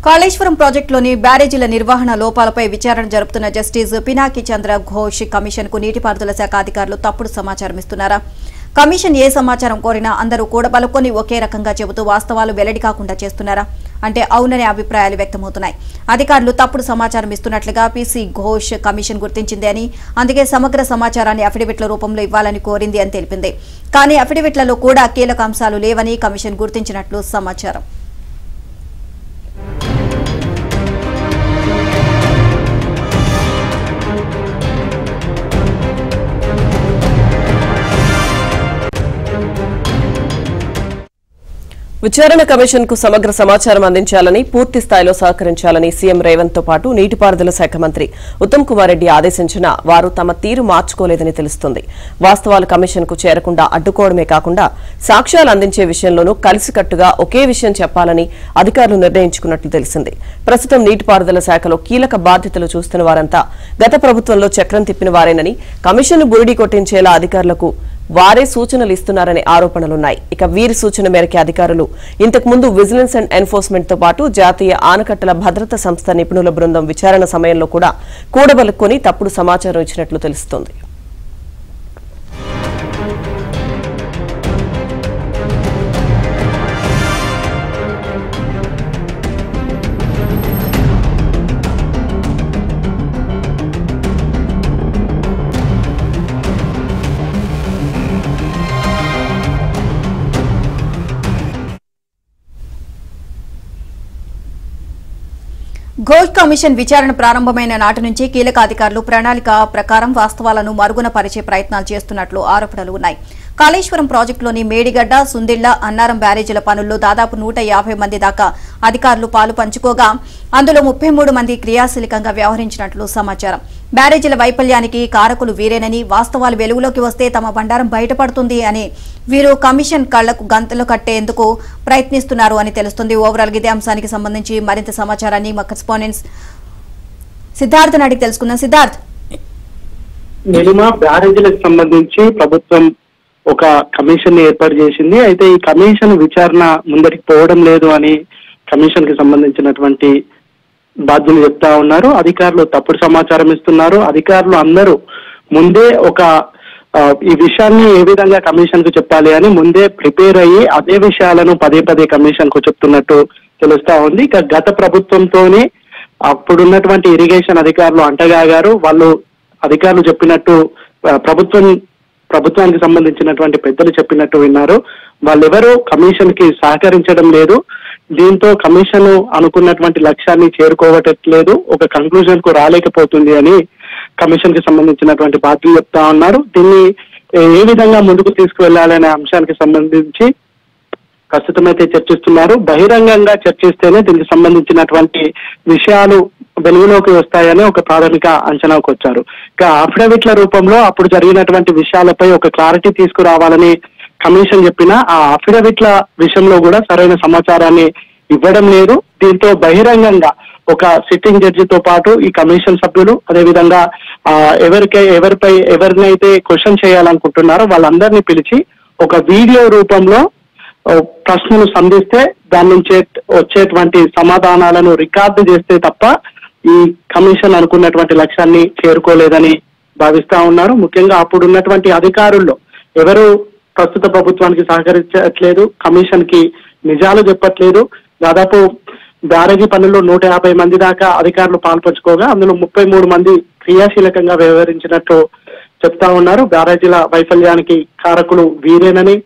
కాళేశ్వరం ప్రాజెక్టులోని బ్యారేజీల నిర్వహణ లోపాలపై విచారణ జరుపుతున్న జస్టిస్ పినాకి చంద్ర ఘోష్ కమిషన్ కు నీటిపారుదల శాఖ అధికారులు తప్పుడు సమాచారం ఇస్తున్నారా? కమిషన్ ఏ సమాచారం కోరినా అందరూ కూడబలుకొని ఒకే రకంగా చెబుతూ వాస్తవాలు వెల్లడి కాకుండా చేస్తున్నారా అంటే అవుననే అభిప్రాయాలు వ్యక్తమవుతున్నాయి. అధికారులు తప్పుడు సమాచారం ఇస్తున్నట్లుగా పీసీ ఘోష్ కమిషన్ గుర్తించింది అని, అందుకే సమగ్ర సమాచారాన్ని అఫిడవిట్ల రూపంలో ఇవ్వాలని కోరింది అని తెలిపింది. కానీ అఫిడవిట్లలో కూడా కీలక అంశాలు లేవని కమిషన్ గుర్తించినట్లు సమాచారం. విచారణ కమిషన్ కు సమగ్ర సమాచారం అందించాలని, పూర్తి స్థాయిలో సహకరించాలని సీఎం రేవంత్ తో పాటు నీటిపారుదల శాఖ మంత్రి ఉత్తమ్ కుమార్ రెడ్డి ఆదేశించినా వారు తమ తీరు మార్చుకోలేదని తెలుస్తోంది. వాస్తవాలు కమిషన్ కు చేరకుండా అడ్డుకోవడమే కాకుండా సాక్ష్యాలు అందించే విషయంలోనూ కలిసికట్టుగా ఒకే విషయం చెప్పాలని అధికారులు నిర్ణయించుకున్నట్లు తెలిసింది. ప్రస్తుతం నీటిపారుదల శాఖలో కీలక బాధ్యతలు చూస్తున్న వారంతా గత ప్రభుత్వంలో చక్రం తిప్పిన వారేనని, కమిషన్ బురిడి కొట్టించేలా అధికారులకు వారే సూచనలు ఇస్తున్నారనే ఆరోపణలున్నాయి. ఇక వీరి సూచన మేరకే అధికారులు ఇంతకు ముందు విజిలెన్స్ అండ్ ఎన్ఫోర్స్మెంట్ తో పాటు జాతీయ ఆనకట్టల భద్రతా సంస్థ నిపుణుల బృందం విచారణ సమయంలో కూడా కూడబలుక్కొని తప్పుడు సమాచారం ఇచ్చినట్లు తెలుస్తోంది. ఘోష్ కమిషన్ విచారణ ప్రారంభమైన నాటి నుంచి కీలక అధికారులు ప్రణాళిక ప్రకారం వాస్తవాలను మరుగున పరిచే ప్రయత్నాలు చేస్తున్నట్లు ఆరోపణలు ఉన్నాయి. కాళేశ్వరం ప్రాజెక్టులోని మేడిగడ్డ, సుందిళ్ల, అన్నారం బ్యారేజీల పనుల్లో దాదాపు 150 మంది దాకా అధికారులు పాలు పంచుకోగా అందులో 33 మంది క్రియాశీలకంగా వ్యవహరించినట్లు సమాచారం. బ్యారేజీల వైఫల్యానికి కారకులు వీరేనని, వాస్తవాలు వెలుగులోకి వస్తే తమ బండారం బయటపడుతుంది అని వీరు కమిషన్ కళ్లకు గంతలు కట్టేందుకు ప్రయత్నిస్తున్నారు అని తెలుస్తుంది. ఓవరాల్ ఇదే అంశానికి సంబంధించి మరింత సమాచారాన్ని మా కరెస్పాండెంట్ సిద్ధార్థ్ నాటికి తెలుసుకుందాం. సిద్ధార్థ్, బ్యారేజీలకు సంబంధించి ప్రభుత్వం ఒక కమిషన్ ఏర్పాటు చేసింది. అయితే ఈ కమిషన్ విచారణ ముందరికి పోవడం లేదు అని కమిషన్ కి సంబంధించినటువంటి బాధ్యులు చెప్తా ఉన్నారు. అధికారులు తప్పుడు సమాచారం ఇస్తున్నారు. అధికారులు అందరూ ముందే ఈ విషయాన్ని ఏ విధంగా కమిషన్ కు చెప్పాలి అని ముందే ప్రిపేర్ అయ్యి అదే విషయాలను పదే పదే కమిషన్ కు చెప్తున్నట్టు తెలుస్తా ఉంది. ఇక గత ప్రభుత్వంతోనే అప్పుడున్నటువంటి ఇరిగేషన్ అధికారులు అంటగాగారు. వాళ్ళు అధికారులు చెప్పినట్టు ప్రభుత్వానికి సంబంధించినటువంటి పెద్దలు చెప్పినట్టు విన్నారు. వాళ్ళెవరూ కమిషన్ కి సహకరించడం లేదు. దీంతో కమిషన్ అనుకున్నటువంటి లక్ష్యాన్ని చేరుకోవట్లేదు, ఒక కంక్లూజన్ కు రాలేకపోతుంది అని కమిషన్ కి సంబంధించినటువంటి బాధ్యులు చెప్తా ఉన్నారు. దీన్ని ఏ విధంగా ముందుకు తీసుకువెళ్లాలనే అంశానికి సంబంధించి ప్రస్తుతం అయితే చర్చిస్తున్నారు. బహిరంగంగా చర్చిస్తేనే దీనికి సంబంధించినటువంటి విషయాలు వెలుగులోకి వస్తాయని ఒక ప్రాథమిక అంచనాకు వచ్చారు. ఇక అఫిడవిట్ల రూపంలో అప్పుడు జరిగినటువంటి విషయాలపై ఒక క్లారిటీ తీసుకురావాలని కమిషన్ చెప్పినా ఆ అఫిడవిట్ల విషయంలో కూడా సరైన సమాచారాన్ని ఇవ్వడం లేదు. దీంతో బహిరంగంగా ఒక సిట్టింగ్ జడ్జితో పాటు ఈ కమిషన్ సభ్యులు అదేవిధంగా ఎవరినైతే క్వశ్చన్ చేయాలనుకుంటున్నారో వాళ్ళందరినీ పిలిచి ఒక వీడియో రూపంలో ప్రశ్నలు సంధిస్తే దాని నుంచి వచ్చేటువంటి సమాధానాలను రికార్డు చేస్తే తప్ప ఈ కమిషన్ అనుకున్నటువంటి లక్ష్యాన్ని చేరుకోలేదని భావిస్తా ఉన్నారు. ముఖ్యంగా అప్పుడు ఉన్నటువంటి అధికారుల్లో ఎవరు ప్రస్తుత ప్రభుత్వానికి సహకరించట్లేదు, కమిషన్ కి నిజాలు చెప్పట్లేదు. దాదాపు బ్యారేజీ పనుల్లో 150 మంది దాకా అధికారులు పాల్పంచుకోగా అందులో 33 మంది క్రియాశీలకంగా వ్యవహరించినట్టు చెప్తా ఉన్నారు. బ్యారేజీల వైఫల్యానికి కారకులు వీరేనని,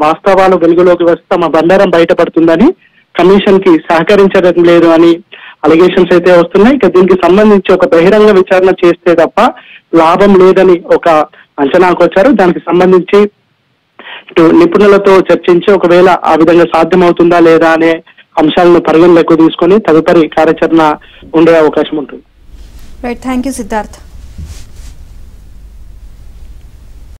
వాస్తవాలు వెలుగులోకి వస్తే తమ బండారం బయటపడుతుందని, కమిషన్ కి సహకరించడం లేదు అని అలిగేషన్స్ అయితే వస్తున్నాయి. ఇక దీనికి సంబంధించి ఒక బహిరంగ విచారణ చేస్తే తప్ప లాభం లేదని ఒక అంచనాకు వచ్చారు. దానికి సంబంధించి నిపుణులతో చర్చించి ఒకవేళ ఆ విధంగా సాధ్యమవుతుందా లేదా అనే అంశాలను పరిగణలోకి తీసుకొని తదుపరి కార్యాచరణ ఉండే అవకాశం ఉంటుంది. Right, thank you Siddharth.